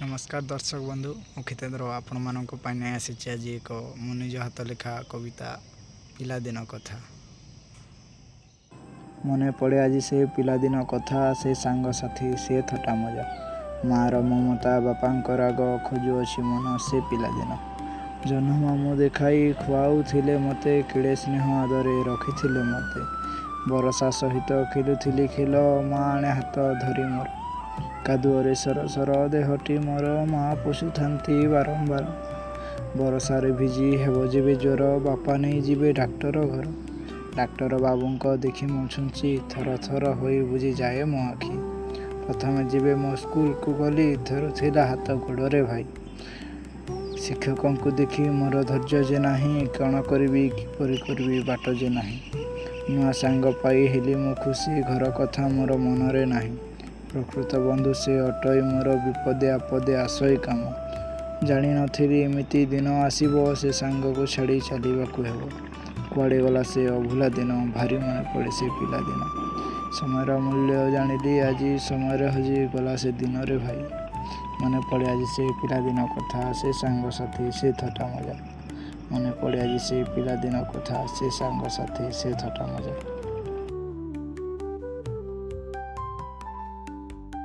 नमस्कार दर्शक बंधु मु खितेंद्र आपण मानक पाई आसी आज एक मो निज हाथ लेखा कविता पिलादिन कथा। मन पड़े आज से पिलादिन कथा, से सांग साथी से थटा मजा, मार ममता बापा राग खोजु अच्छी मन से पिलादिन। जन्म मामू देखाई खुआउथिले मते, किड़े स्नेह आदरे रखिथिले मते, बरसा सहित खेलुथिली खेल, माँ आणे हाथ धरी मोर, कादुअरे सरसर देहटी मोर, माँ पोषुथांती बारंबार, बरसारे भिजी हेब जेबे ज्वर, बापा नहीं जीवे डाक्टर घर, डाक्टर बाबूंक देखि मु छुंची, थर थर होई बुझी जाए मो आखि, प्रथमे जीवे मो स्कूल को गली, धरुथिला हाथ गोड़े भाई, शिक्षकों को देखी मोर धैर्य जे नाही, कण करी किपरि करी बाट जे नाही, नुआ सांग पाई हेली मु खुशी, घर कथा मोर मनरे नाही, प्रकृत बंधु से अटई मोर विपदे आपदे आशय काम, जानी नथिली एमिति दिन आसीबो, से सांग को छाड़ी चलिबाकु हेबो, कुआड़े गला से अभुला दिन, भारी मन पड़े से पिला दिन, समय मूल्य जानिली आज, समय हजी गला से दिन रे भाई, मन पड़े आज से पिलादिन कथा, से सांग साथी से थटा मजा, मन पड़े आज से पिलादिन कथा, से सांग साथी से थटा मजा।